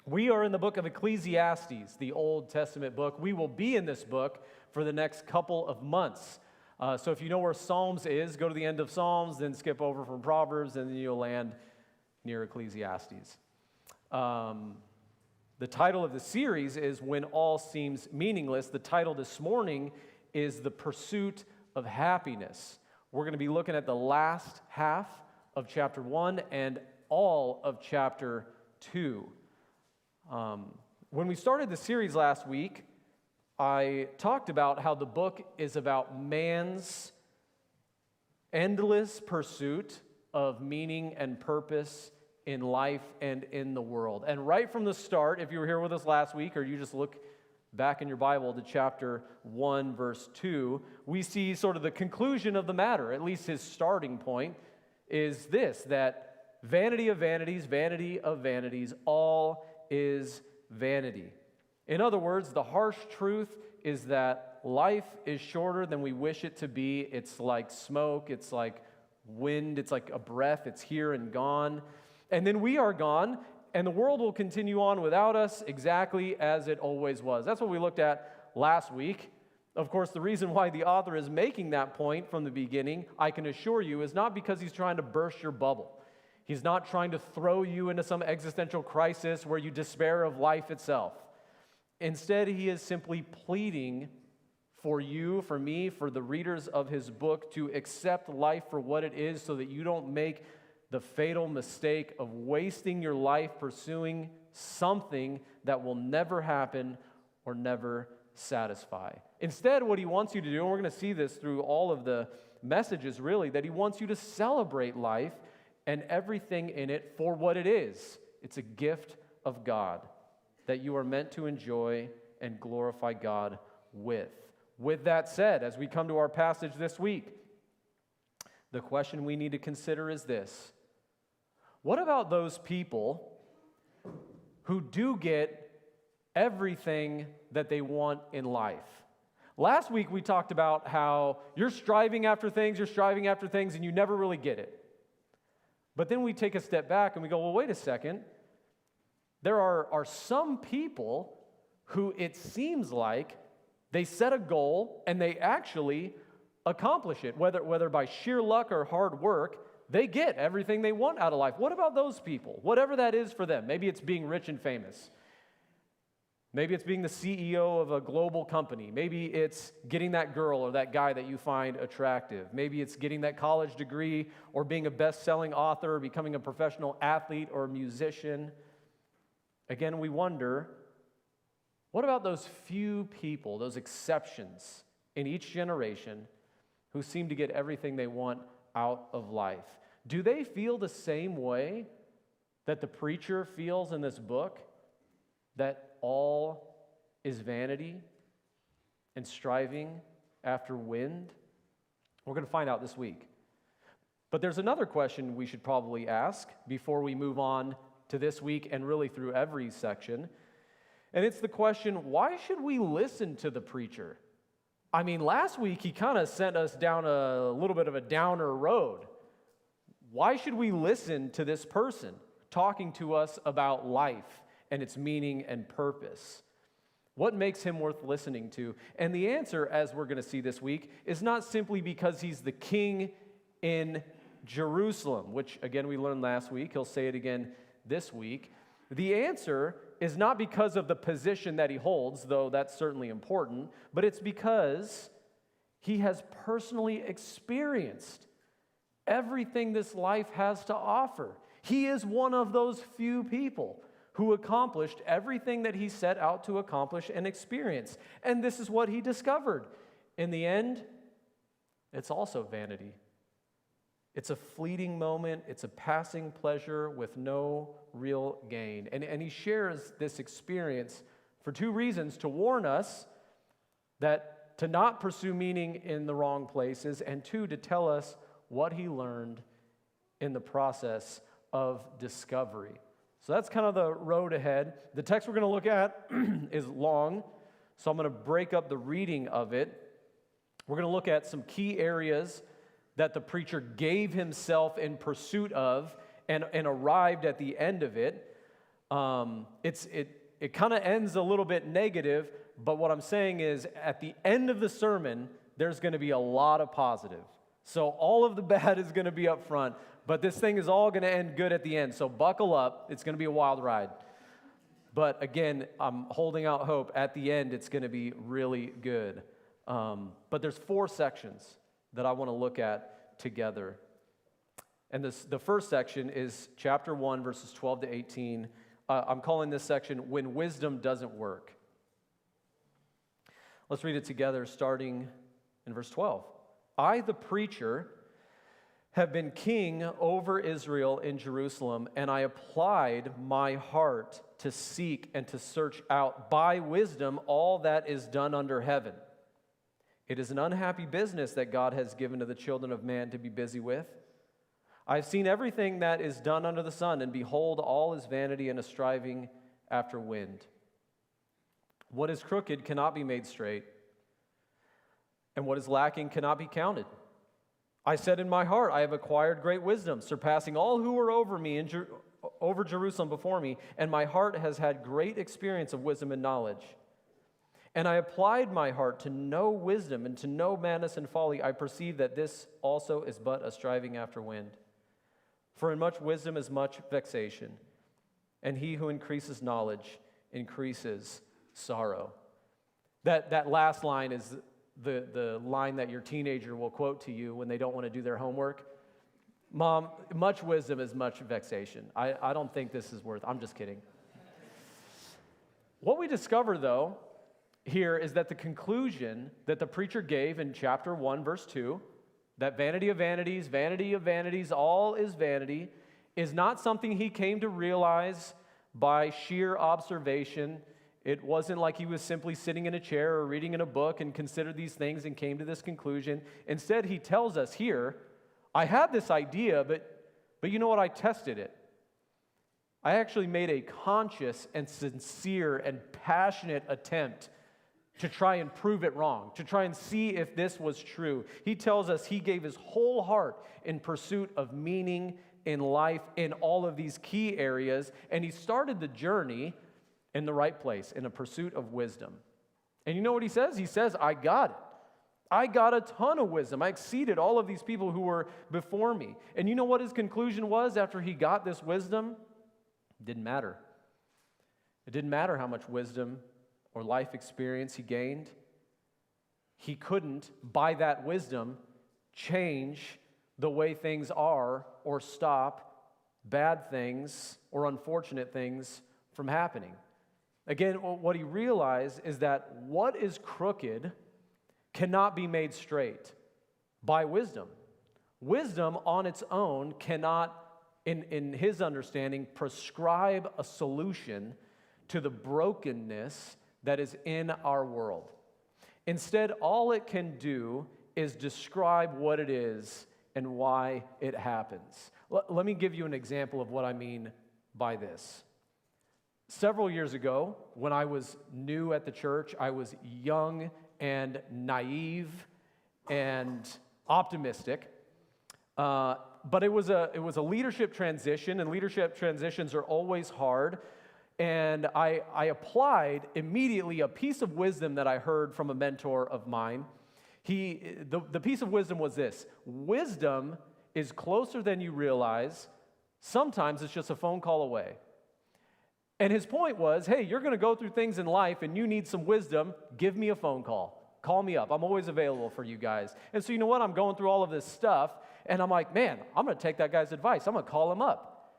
We are in the book of Ecclesiastes, the Old Testament book. We will be in this book for the next couple of months. So if you know where Psalms is, go to the end of Psalms, then skip over from Proverbs, and then you'll land near Ecclesiastes. The title of the series is When All Seems Meaningless. The title this morning is The Pursuit of Happiness. We're going to be looking at the last half of chapter 1 and all of chapter 2. When we started the series last week, I talked about how the book is about man's endless pursuit of meaning and purpose in life and in the world. And right from the start, if you were here with us last week, or you just look back in your Bible to chapter 1, verse 2, we see sort of the conclusion of the matter, at least his starting point, is this, that vanity of vanities, all is vanity. In other words, the harsh truth is that life is shorter than we wish it to be. It's like smoke, it's like wind, it's like a breath, it's here and gone. And then we are gone, and the world will continue on without us exactly as it always was. That's what we looked at last week. Of course, the reason why the author is making that point from the beginning, I can assure you, is not because he's trying to burst your bubble. He's not trying to throw you into some existential crisis where you despair of life itself. Instead, he is simply pleading for you, for me, for the readers of his book to accept life for what it is so that you don't make the fatal mistake of wasting your life pursuing something that will never happen or never satisfy. Instead, what he wants you to do, and we're going to see this through all of the messages really, that he wants you to celebrate life and everything in it for what it is. It's a gift of God that you are meant to enjoy and glorify God with. With that said, as we come to our passage this week, the question we need to consider is this: what about those people who do get everything that they want in life? Last week we talked about how you're striving after things, and you never really get it. But then we take a step back and we go, well, wait a second. There are some people who it seems like they set a goal and they actually accomplish it, whether by sheer luck or hard work. They get everything they want out of life. What about those people? Whatever that is for them. Maybe it's being rich and famous. Maybe it's being the CEO of a global company. Maybe it's getting that girl or that guy that you find attractive. Maybe it's getting that college degree or being a best-selling author or becoming a professional athlete or musician. Again, we wonder, what about those few people, those exceptions in each generation who seem to get everything they want out of life? Do they feel the same way that the preacher feels in this book, that all is vanity and striving after wind? We're going to find out this week. But there's another question we should probably ask before we move on to this week and really through every section. And it's the question, why should we listen to the preacher? I mean, last week he kind of sent us down a little bit of a downer road. Why should we listen to this person talking to us about life and its meaning and purpose? What makes him worth listening to? And the answer, as we're going to see this week, is not simply because he's the king in Jerusalem, which again we learned last week. He'll say it again this week. The answer is not because of the position that he holds, though that's certainly important, but it's because he has personally experienced everything this life has to offer. He is one of those few people who accomplished everything that he set out to accomplish and experience. And this is what he discovered. In the end, it's also vanity. It's a fleeting moment. It's a passing pleasure with no real gain. And he shares this experience for two reasons: to warn us that to not pursue meaning in the wrong places, and two, to tell us what he learned in the process of discovery. So that's kind of the road ahead. The text we're going to look at is long, so I'm going to break up the reading of it. We're going to look at some key areas that the preacher gave himself in pursuit of and arrived at the end of it. It kind of ends a little bit negative, but what I'm saying is at the end of the sermon, there's going to be a lot of positive. So all of the bad is going to be up front, but this thing is all going to end good at the end. So buckle up. It's going to be a wild ride. But again, I'm holding out hope. At the end, it's going to be really good. But there's 4 sections that I want to look at together. And the first section is chapter 1, verses 12 to 18. I'm calling this section, When Wisdom Doesn't Work. Let's read it together, starting in verse 12. I, the preacher, have been king over Israel in Jerusalem, and I applied my heart to seek and to search out by wisdom all that is done under heaven. It is an unhappy business that God has given to the children of man to be busy with. I've seen everything that is done under the sun, and behold, all is vanity and a striving after wind. What is crooked cannot be made straight, and what is lacking cannot be counted. I said in my heart, I have acquired great wisdom, surpassing all who were over me over Jerusalem before me, and my heart has had great experience of wisdom and knowledge. And I applied my heart to know wisdom and to know madness and folly. I perceive that this also is but a striving after wind. For in much wisdom is much vexation, and he who increases knowledge increases sorrow. That last line is the line that your teenager will quote to you when they don't want to do their homework. Mom, much wisdom is much vexation. I don't think this is I'm just kidding. What we discover, though, here is that the conclusion that the preacher gave in chapter 1, verse 2, that vanity of vanities, all is vanity, is not something he came to realize by sheer observation. It wasn't like he was simply sitting in a chair or reading in a book and considered these things and came to this conclusion. Instead, he tells us here, I had this idea, but you know what? I tested it. I actually made a conscious and sincere and passionate attempt to try and prove it wrong, to try and see if this was true. He tells us he gave his whole heart in pursuit of meaning in life in all of these key areas, and he started the journey in the right place, in a pursuit of wisdom. And you know what he says? He says, I got it. I got a ton of wisdom. I exceeded all of these people who were before me. And you know what his conclusion was after he got this wisdom? It didn't matter. It didn't matter how much wisdom or life experience he gained. He couldn't, by that wisdom, change the way things are or stop bad things or unfortunate things from happening. Again, what he realized is that what is crooked cannot be made straight by wisdom. Wisdom on its own cannot, in his understanding, prescribe a solution to the brokenness that is in our world. Instead, all it can do is describe what it is and why it happens. Let me give you an example of what I mean by this. Several years ago, when I was new at the church, I was young and naive and optimistic. But it was a leadership transition, and leadership transitions are always hard. And I applied immediately a piece of wisdom that I heard from a mentor of mine. The piece of wisdom was this: wisdom is closer than you realize. Sometimes it's just a phone call away. And his point was, hey, you're going to go through things in life and you need some wisdom. Give me a phone call. Call me up. I'm always available for you guys. And so you know what? I'm going through all of this stuff, and I'm like, man, I'm going to take that guy's advice. I'm going to call him up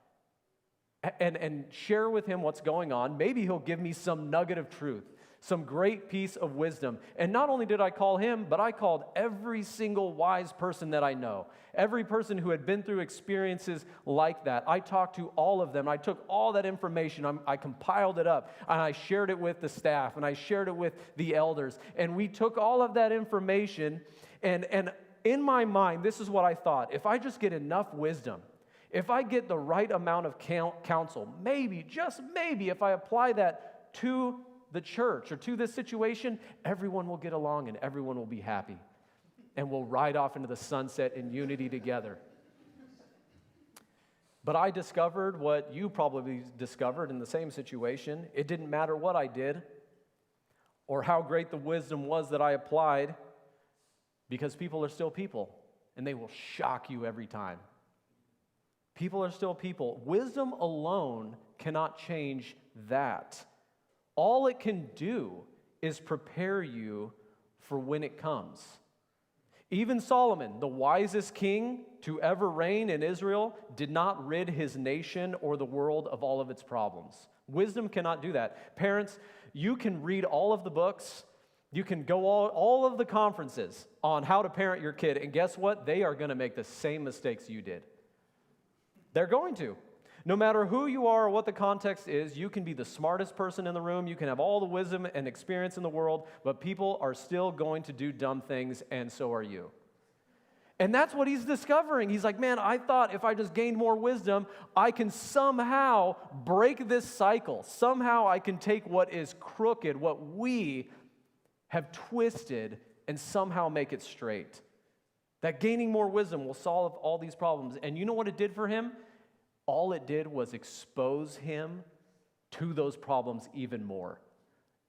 and share with him what's going on. Maybe he'll give me some nugget of truth, some great piece of wisdom. And not only did I call him, but I called every single wise person that I know, every person who had been through experiences like that. I talked to all of them. I took all that information, I compiled it up, and I shared it with the staff, and I shared it with the elders. And we took all of that information, and in my mind, this is what I thought: if I just get enough wisdom, if I get the right amount of counsel, maybe, just maybe, if I apply that to the church or to this situation, everyone will get along and everyone will be happy. And we'll ride off into the sunset in unity together. But I discovered what you probably discovered in the same situation. It didn't matter what I did or how great the wisdom was that I applied, because people are still people, and they will shock you every time. People are still people. Wisdom alone cannot change that. All it can do is prepare you for when it comes. Even Solomon, the wisest king to ever reign in Israel, did not rid his nation or the world of all of its problems. Wisdom cannot do that. Parents, you can read all of the books, you can go all of the conferences on how to parent your kid, and guess what? They are going to make the same mistakes you did. They're going to. No matter who you are or what the context is, you can be the smartest person in the room, you can have all the wisdom and experience in the world, but people are still going to do dumb things, and so are you. And that's what he's discovering. He's like, man, I thought if I just gained more wisdom, I can somehow break this cycle. Somehow I can take what is crooked, what we have twisted, and somehow make it straight. That gaining more wisdom will solve all these problems. And you know what it did for him? All it did was expose him to those problems even more.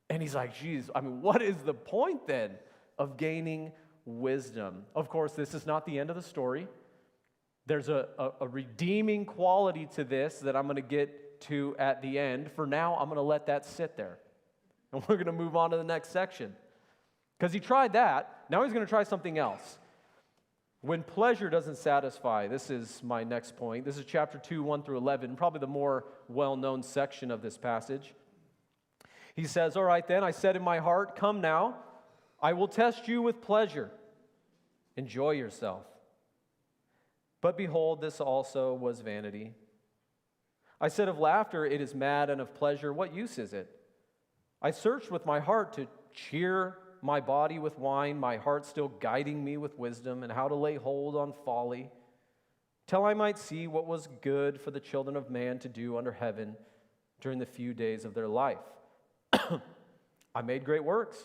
And he's like, geez, what is the point then of gaining wisdom? Of course, this is not the end of the story. There's a redeeming quality to this that I'm going to get to at the end. For now, I'm going to let that sit there. And we're going to move on to the next section. Because he tried that, now he's going to try something else. When pleasure doesn't satisfy, this is my next point. This is chapter 2, 1 through 11, probably the more well-known section of this passage. He says, all right then, I said in my heart, come now, I will test you with pleasure. Enjoy yourself. But behold, this also was vanity. I said of laughter, it is mad, and of pleasure, what use is it? I searched with my heart to cheer my body with wine, my heart still guiding me with wisdom, and how to lay hold on folly, till I might see what was good for the children of man to do under heaven during the few days of their life. I made great works.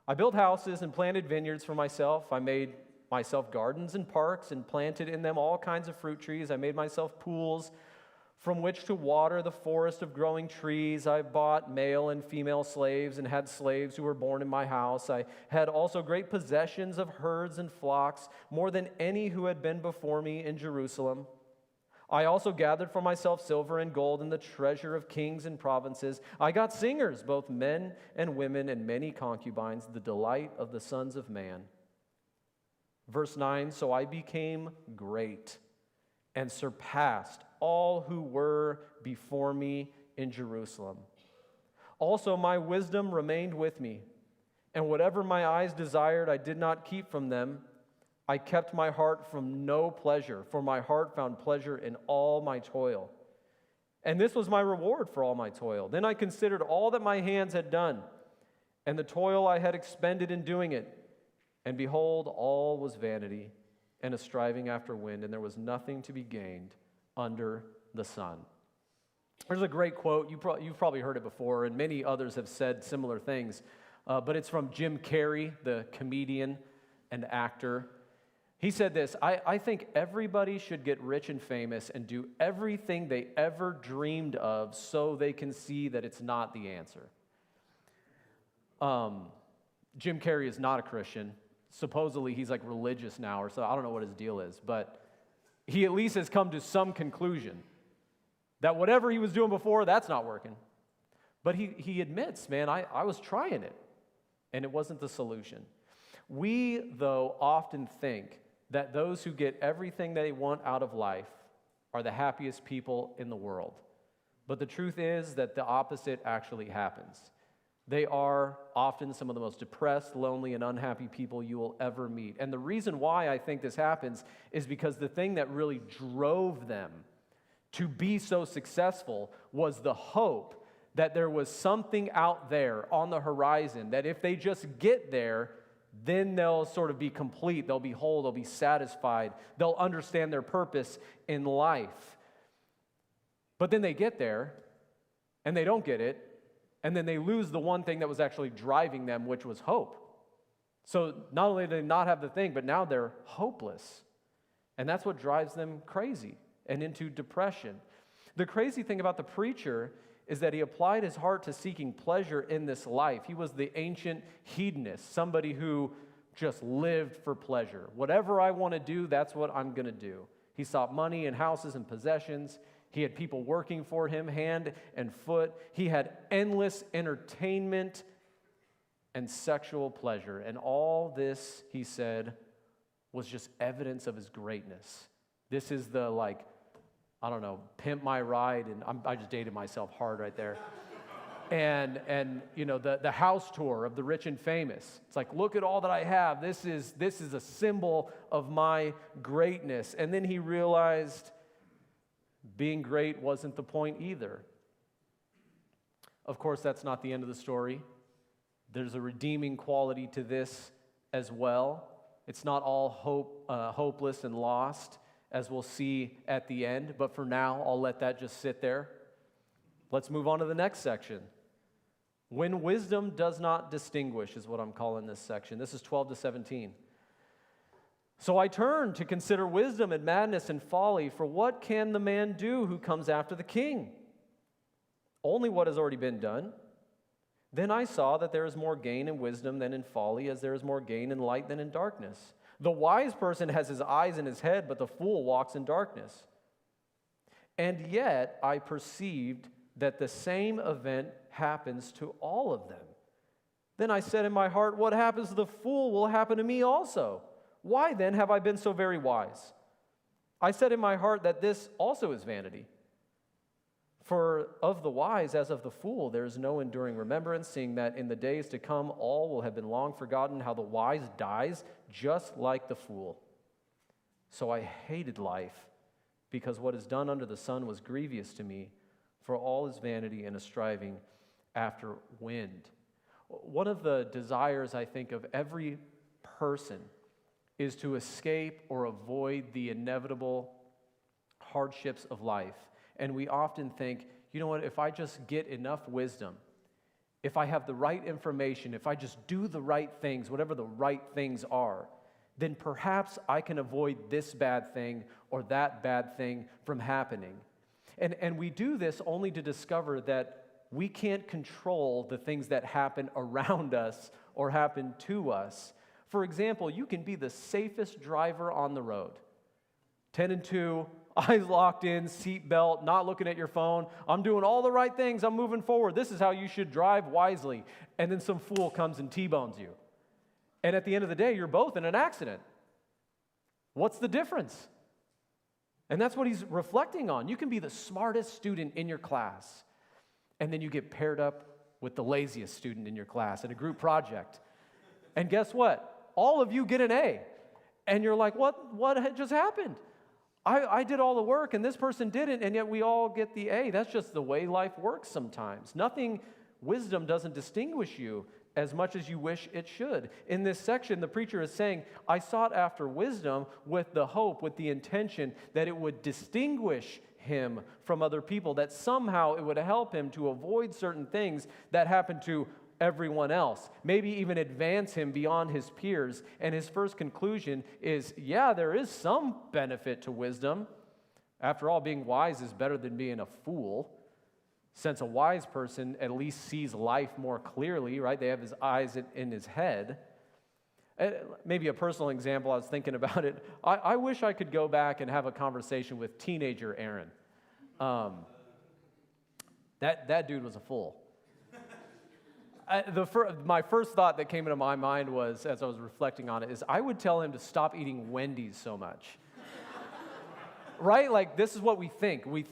I built houses and planted vineyards for myself. I made myself gardens and parks and planted in them all kinds of fruit trees. I made myself pools from which to water the forest of growing trees. I bought male and female slaves and had slaves who were born in my house. I had also great possessions of herds and flocks, more than any who had been before me in Jerusalem. I also gathered for myself silver and gold and the treasure of kings and provinces. I got singers, both men and women, and many concubines, the delight of the sons of man. Verse 9, so I became great and surpassed all who were before me in Jerusalem. Also my wisdom remained with me, and whatever my eyes desired I did not keep from them. I kept my heart from no pleasure, for my heart found pleasure in all my toil. And this was my reward for all my toil. Then I considered all that my hands had done, and the toil I had expended in doing it. And behold, all was vanity and a striving after wind, and there was nothing to be gained under the sun. There's a great quote. You've probably heard it before, and many others have said similar things, but it's from Jim Carrey, the comedian and actor. He said this, I think everybody should get rich and famous and do everything they ever dreamed of so they can see that it's not the answer. Jim Carrey is not a Christian. Supposedly he's like religious now or so. I don't know what his deal is, but he at least has come to some conclusion that whatever he was doing before, that's not working. But he admits, man, I was trying it, and it wasn't the solution. We, though, often think that those who get everything they want out of life are the happiest people in the world. But the truth is that the opposite actually happens. They are often some of the most depressed, lonely, and unhappy people you will ever meet. And the reason why I think this happens is because the thing that really drove them to be so successful was the hope that there was something out there on the horizon, that if they just get there, then they'll sort of be complete, they'll be whole, they'll be satisfied, they'll understand their purpose in life. But then they get there, and they don't get it, and then they lose the one thing that was actually driving them, which was hope. So not only do they not have the thing, but now they're hopeless. And that's what drives them crazy. and into depression. The crazy thing about the preacher is that he applied his heart to seeking pleasure in this life. He was the ancient hedonist, somebody who just lived for pleasure. Whatever I want to do, that's what I'm going to do. He sought money and houses and possessions. He had people working for him hand and foot. He had endless entertainment and sexual pleasure. And all this, he said, was just evidence of his greatness. This is the, pimp my ride, and I just dated myself hard right there. And the house tour of the rich and famous. It's like, look at all that I have. This is a symbol of my greatness. And then he realized being great wasn't the point either. Of course, that's not the end of the story. There's a redeeming quality to this as well. It's not all hopeless and lost, as we'll see at the end. But for now, I'll let that just sit there. Let's move on to the next section. When wisdom does not distinguish is what I'm calling this section. This is 12 to 17. So I turned to consider wisdom and madness and folly, for what can the man do who comes after the king? Only what has already been done. Then I saw that there is more gain in wisdom than in folly, as there is more gain in light than in darkness. The wise person has his eyes in his head, but the fool walks in darkness. And yet I perceived that the same event happens to all of them. Then I said in my heart, what happens to the fool will happen to me also. Why then have I been so very wise? I said in my heart that this also is vanity. For of the wise as of the fool there is no enduring remembrance, seeing that in the days to come all will have been long forgotten, how the wise dies just like the fool. So I hated life, because what is done under the sun was grievous to me, for all is vanity and a striving after wind. One of the desires, I think, of every person is to escape or avoid the inevitable hardships of life. And we often think, you know what, if I just get enough wisdom, if I have the right information, if I just do the right things, whatever the right things are, then perhaps I can avoid this bad thing or that bad thing from happening. And we do this only to discover that we can't control the things that happen around us or happen to us. For example, you can be the safest driver on the road. 10 and 2, eyes locked in, seat belt, not looking at your phone. I'm doing all the right things. I'm moving forward. This is how you should drive wisely. And then some fool comes and T-bones you. And at the end of the day, you're both in an accident. What's the difference? And that's what he's reflecting on. You can be the smartest student in your class, and then you get paired up with the laziest student in your class in a group project. And guess what? All of you get an A. And you're like, what had just happened? I did all the work, and this person didn't, and yet we all get the A. That's just the way life works sometimes. Wisdom doesn't distinguish you as much as you wish it should. In this section, the preacher is saying, I sought after wisdom with the hope, with the intention that it would distinguish him from other people, that somehow it would help him to avoid certain things that happen to everyone else, maybe even advance him beyond his peers. And his first conclusion is, yeah, there is some benefit to wisdom. After all, being wise is better than being a fool, since a wise person at least sees life more clearly, right? They have his eyes in his head. Maybe a personal example, I was thinking about it. I wish I could go back and have a conversation with teenager Aaron. That dude was a fool. My first thought that came into my mind was, as I was reflecting on it, is I would tell him to stop eating Wendy's so much. Right? Like, this is what we think. We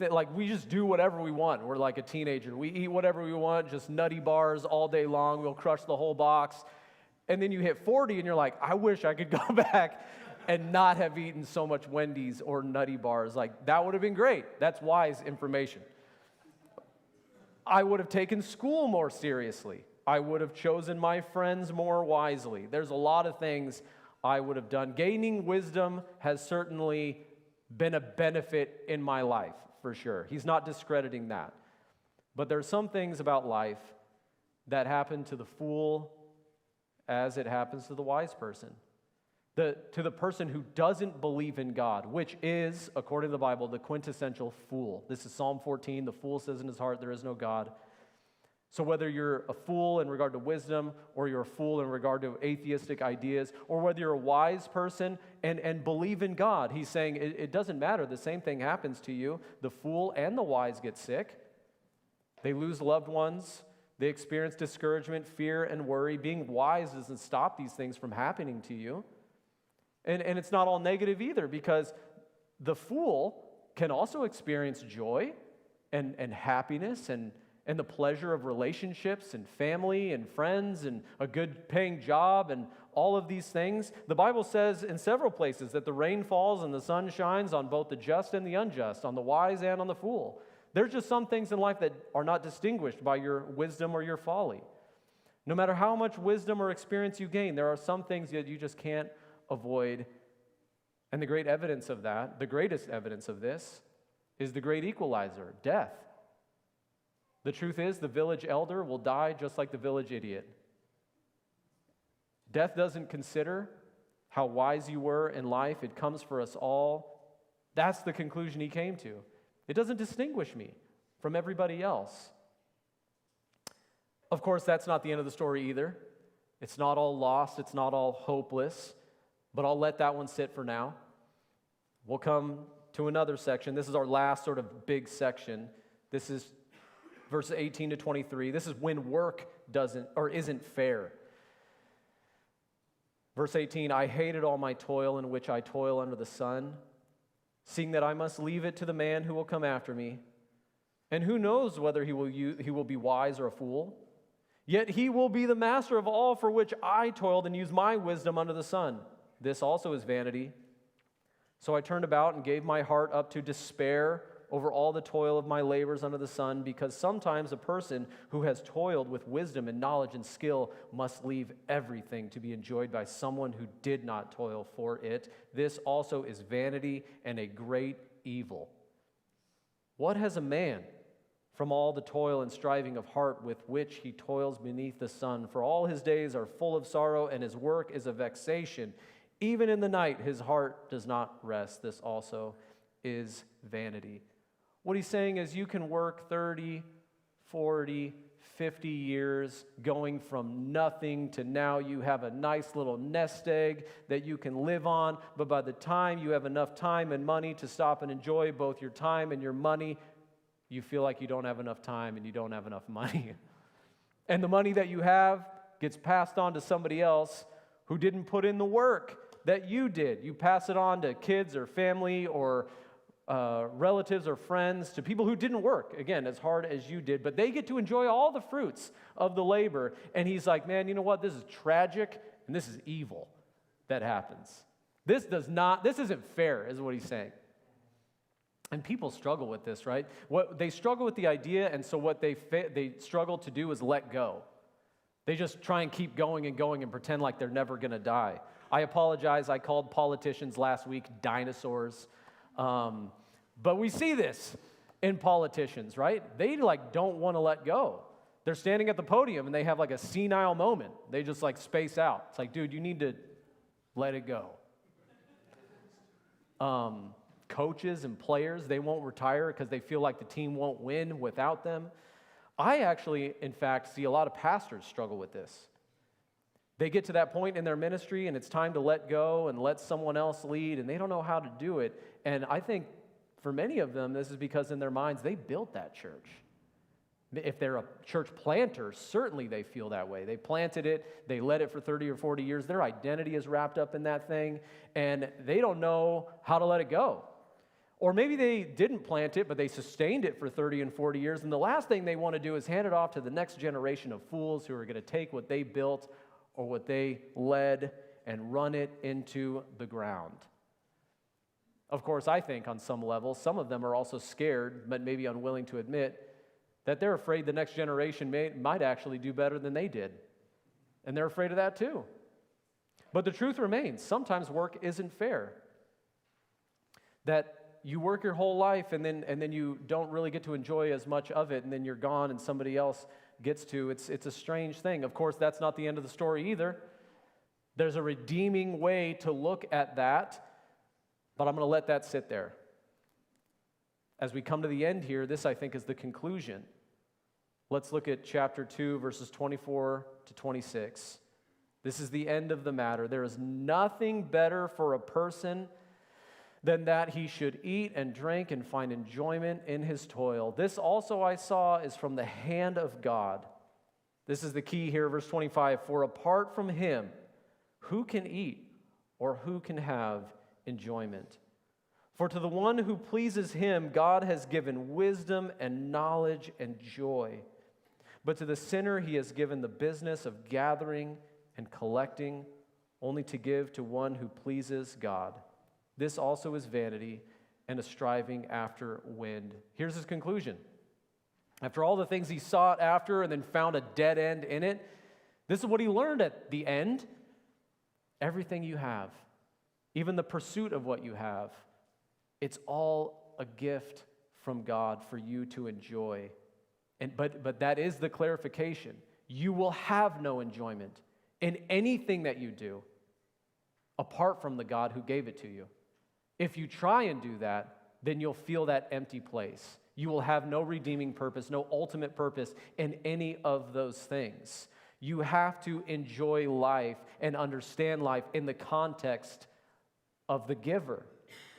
just do whatever we want. We're like a teenager. We eat whatever we want, just nutty bars all day long. We'll crush the whole box. And then you hit 40 and you're like, I wish I could go back and not have eaten so much Wendy's or nutty bars. Like, that would have been great. That's wise information. I would have taken school more seriously. I would have chosen my friends more wisely. There's a lot of things I would have done. Gaining wisdom has certainly been a benefit in my life, for sure. He's not discrediting that. But there are some things about life that happen to the fool as it happens to the wise person. To the person who doesn't believe in God, which is, according to the Bible, the quintessential fool. This is Psalm 14. The fool says in his heart, there is no God. So whether you're a fool in regard to wisdom, or you're a fool in regard to atheistic ideas, or whether you're a wise person and believe in God, he's saying it doesn't matter. The same thing happens to you. The fool and the wise get sick. They lose loved ones. They experience discouragement, fear, and worry. Being wise doesn't stop these things from happening to you. And it's not all negative either, because the fool can also experience joy and happiness and the pleasure of relationships and family and friends and a good paying job and all of these things. The Bible says in several places that the rain falls and the sun shines on both the just and the unjust, on the wise and on the fool. There's just some things in life that are not distinguished by your wisdom or your folly. No matter how much wisdom or experience you gain, there are some things that you just can't avoid. And the great evidence of that, the greatest evidence of this, is the great equalizer, death. The truth is, the village elder will die just like the village idiot. Death doesn't consider how wise you were in life. It comes for us all. That's the conclusion he came to. It doesn't distinguish me from everybody else. Of course, that's not the end of the story either. It's not all lost. It's not all hopeless. But I'll let that one sit for now. We'll come to another section. This is our last sort of big section. This is verses 18 to 23. This is when work isn't fair. Verse 18, I hated all my toil in which I toil under the sun, seeing that I must leave it to the man who will come after me. And who knows whether he will be wise or a fool? Yet he will be the master of all for which I toiled and used my wisdom under the sun. This also is vanity. So I turned about and gave my heart up to despair over all the toil of my labors under the sun, because sometimes a person who has toiled with wisdom and knowledge and skill must leave everything to be enjoyed by someone who did not toil for it. This also is vanity and a great evil. What has a man from all the toil and striving of heart with which he toils beneath the sun? For all his days are full of sorrow, and his work is a vexation. Even in the night, his heart does not rest. This also is vanity. What he's saying is you can work 30, 40, 50 years going from nothing to now you have a nice little nest egg that you can live on, but by the time you have enough time and money to stop and enjoy both your time and your money, you feel like you don't have enough time and you don't have enough money. And the money that you have gets passed on to somebody else who didn't put in the work that you did. You pass it on to kids or family or relatives or friends, to people who didn't work, again, as hard as you did, but they get to enjoy all the fruits of the labor. And he's like, man, you know what? This is tragic and this is evil that happens. This isn't fair, is what he's saying. And people struggle with this, right? They struggle with the idea, and so what they struggle to do is let go. They just try and keep going and pretend like they're never going to die. I apologize, I called politicians last week dinosaurs. But we see this in politicians, right? They don't want to let go. They're standing at the podium and they have a senile moment. They just space out. It's like, dude, you need to let it go. Coaches and players, they won't retire because they feel like the team won't win without them. I actually, in fact, see a lot of pastors struggle with this. They get to that point in their ministry and it's time to let go and let someone else lead, and they don't know how to do it. And I think for many of them, this is because in their minds, they built that church. If they're a church planter, certainly they feel that way. They planted it, they led it for 30 or 40 years. Their identity is wrapped up in that thing, and they don't know how to let it go. Or maybe they didn't plant it, but they sustained it for 30 and 40 years, and the last thing they want to do is hand it off to the next generation of fools who are going to take what they built or what they led and run it into the ground. Of course, I think on some level, some of them are also scared, but maybe unwilling to admit, that they're afraid the next generation might actually do better than they did. And they're afraid of that too. But the truth remains, sometimes work isn't fair. That you work your whole life and then you don't really get to enjoy as much of it, and then you're gone and somebody else gets to. It's a strange thing. Of course, that's not the end of the story either. There's a redeeming way to look at that, but I'm going to let that sit there. As we come to the end here, this, I think, is the conclusion. Let's look at chapter 2, verses 24 to 26. This is the end of the matter. There is nothing better for a person than that he should eat and drink and find enjoyment in his toil. This also I saw is from the hand of God. This is the key here, verse 25. For apart from him, who can eat or who can have enjoyment? For to the one who pleases him, God has given wisdom and knowledge and joy. But to the sinner, he has given the business of gathering and collecting, only to give to one who pleases God. This also is vanity and a striving after wind. Here's his conclusion. After all the things he sought after and then found a dead end in it, this is what he learned at the end. Everything you have, even the pursuit of what you have, it's all a gift from God for you to enjoy. But that is the clarification. You will have no enjoyment in anything that you do apart from the God who gave it to you. If you try and do that, then you'll feel that empty place. You will have no redeeming purpose, no ultimate purpose in any of those things. You have to enjoy life and understand life in the context of the giver.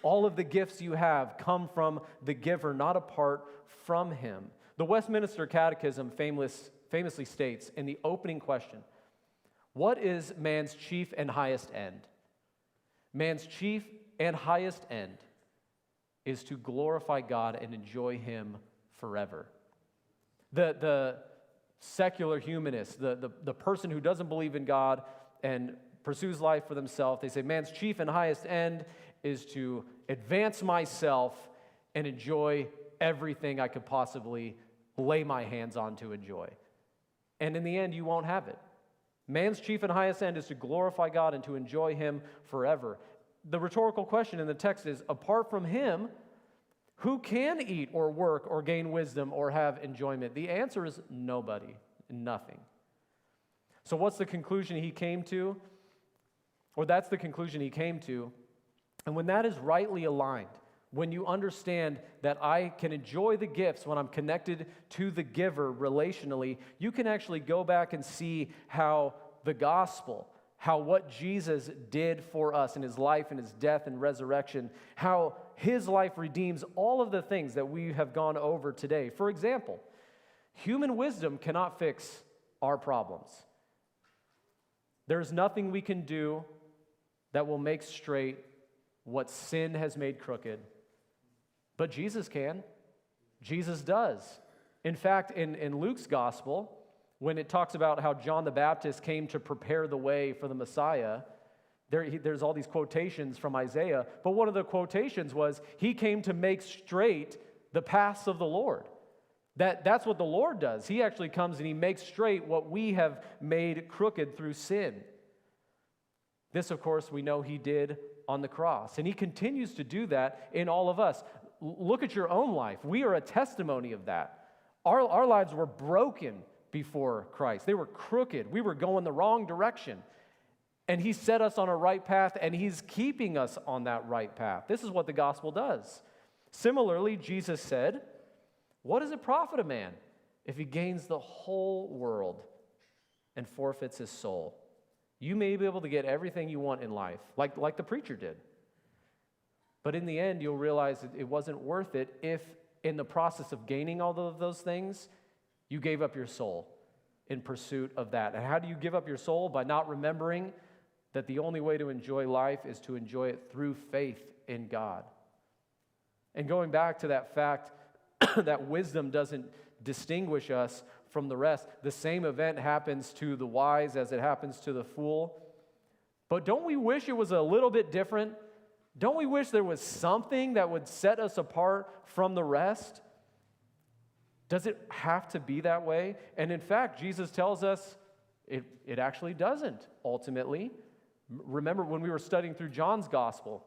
All of the gifts you have come from the giver, not apart from him. The Westminster Catechism famously states in the opening question, what is man's chief and highest end? Man's chief and highest end is to glorify God and enjoy him forever. The secular humanist, the person who doesn't believe in God and pursues life for themselves, they say man's chief and highest end is to advance myself and enjoy everything I could possibly lay my hands on to enjoy. And in the end, you won't have it. Man's chief and highest end is to glorify God and to enjoy him forever. The rhetorical question in the text is, apart from him, who can eat or work or gain wisdom or have enjoyment? The answer is nobody, nothing. So what's the conclusion he came to? Or that's the conclusion he came to. And when that is rightly aligned, when you understand that I can enjoy the gifts when I'm connected to the giver relationally, you can actually go back and see how the gospel, how what Jesus did for us in his life and his death and resurrection, how his life redeems all of the things that we have gone over today. For example, human wisdom cannot fix our problems. There's nothing we can do that will make straight what sin has made crooked. But Jesus can. Jesus does. In fact, in Luke's gospel, when it talks about how John the Baptist came to prepare the way for the Messiah, there's all these quotations from Isaiah, but one of the quotations was, he came to make straight the paths of the Lord. That's what the Lord does. He actually comes and he makes straight what we have made crooked through sin. This, of course, we know he did on the cross, and he continues to do that in all of us. Look at your own life. We are a testimony of that. Our lives were broken before Christ. They were crooked. We were going the wrong direction. And he set us on a right path, and he's keeping us on that right path. This is what the gospel does. Similarly, Jesus said, what does it profit a man if he gains the whole world and forfeits his soul? You may be able to get everything you want in life, like the preacher did. But in the end, you'll realize that it wasn't worth it if, in the process of gaining all of those things, you gave up your soul in pursuit of that. And how do you give up your soul? By not remembering that the only way to enjoy life is to enjoy it through faith in God. And going back to that fact that wisdom doesn't distinguish us from the rest, the same event happens to the wise as it happens to the fool. But don't we wish it was a little bit different? Don't we wish there was something that would set us apart from the rest? Does it have to be that way? And in fact, Jesus tells us it actually doesn't, ultimately. Remember when we were studying through John's gospel,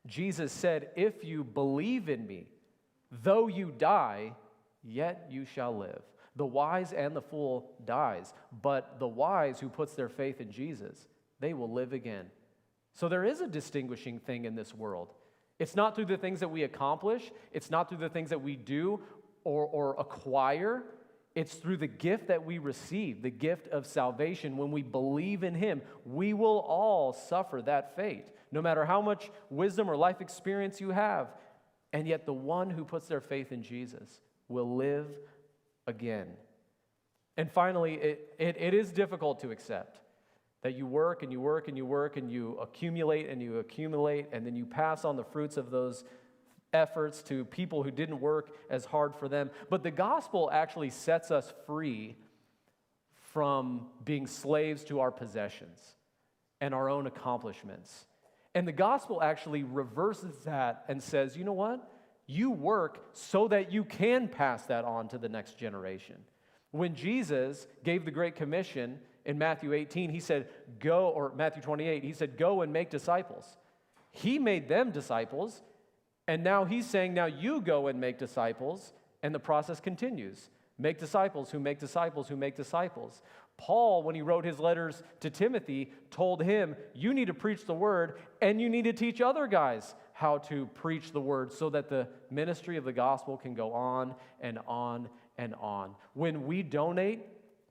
Jesus said, if you believe in me, though you die, yet you shall live. The wise and the fool dies, but the wise who puts their faith in Jesus, they will live again. So there is a distinguishing thing in this world. It's not through the things that we accomplish. It's not through the things that we do or acquire. It's through the gift that we receive, the gift of salvation. When we believe in Him, we will all suffer that fate, no matter how much wisdom or life experience you have. And yet the one who puts their faith in Jesus will live again. And finally, it is difficult to accept that you work and you work and you work and you accumulate and you accumulate, and then you pass on the fruits of those efforts to people who didn't work as hard for them. But the gospel actually sets us free from being slaves to our possessions and our own accomplishments. And the gospel actually reverses that and says, you know what? You work so that you can pass that on to the next generation. When Jesus gave the Great Commission in Matthew 18, he said, go, or Matthew 28, he said, go and make disciples. He made them disciples, and now he's saying, now you go and make disciples, and the process continues. Make disciples who make disciples who make disciples. Paul, when he wrote his letters to Timothy, told him, you need to preach the word, and you need to teach other guys how to preach the word so that the ministry of the gospel can go on and on and on. When we donate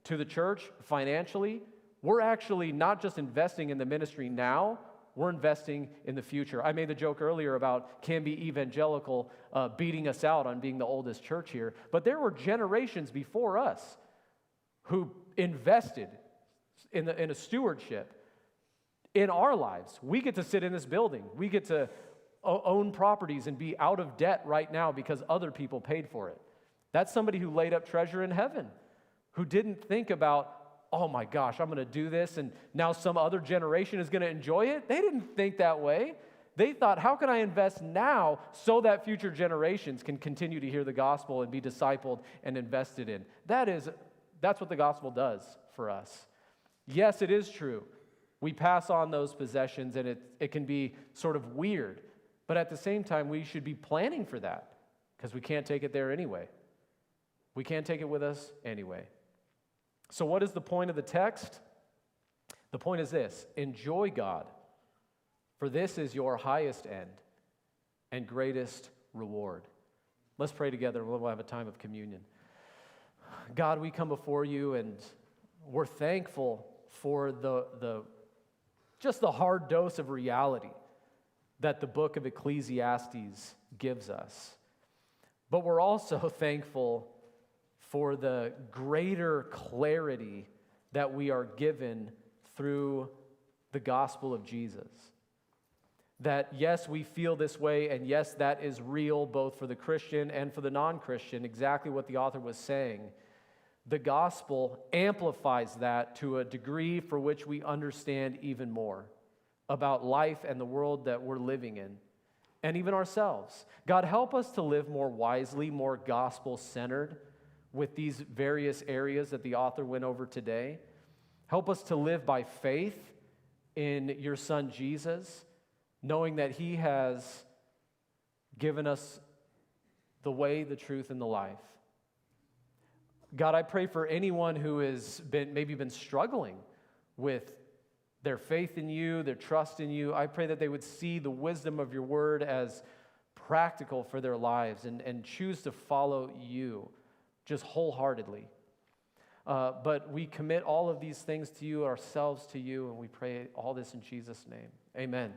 to the church financially, we're actually not just investing in the ministry now, we're investing in the future. I made the joke earlier about Canby Evangelical beating us out on being the oldest church here, but there were generations before us who invested in a stewardship in our lives. We get to sit in this building. We get to own properties and be out of debt right now because other people paid for it. That's somebody who laid up treasure in heaven, who didn't think about, oh my gosh, I'm going to do this and now some other generation is going to enjoy it. They didn't think that way. They thought, how can I invest now so that future generations can continue to hear the gospel and be discipled and invested in? That's what the gospel does for us. Yes, it is true. We pass on those possessions and it can be sort of weird. But at the same time, we should be planning for that because we can't take it there anyway. We can't take it with us anyway. So what is the point of the text? The point is this: enjoy God, for this is your highest end and greatest reward. Let's pray together and we'll have a time of communion. God, we come before you and we're thankful for just the hard dose of reality that the book of Ecclesiastes gives us. But we're also thankful for the greater clarity that we are given through the gospel of Jesus. That yes, we feel this way, and yes, that is real both for the Christian and for the non-Christian, exactly what the author was saying. The gospel amplifies that to a degree for which we understand even more about life and the world that we're living in, and even ourselves. God, help us to live more wisely, more gospel-centered with these various areas that the author went over today. Help us to live by faith in your Son Jesus, knowing that He has given us the way, the truth, and the life. God, I pray for anyone who has maybe been struggling with their faith in you, their trust in you. I pray that they would see the wisdom of your word as practical for their lives and choose to follow you just wholeheartedly. But we commit all of these things to you, ourselves to you, and we pray all this in Jesus' name. Amen.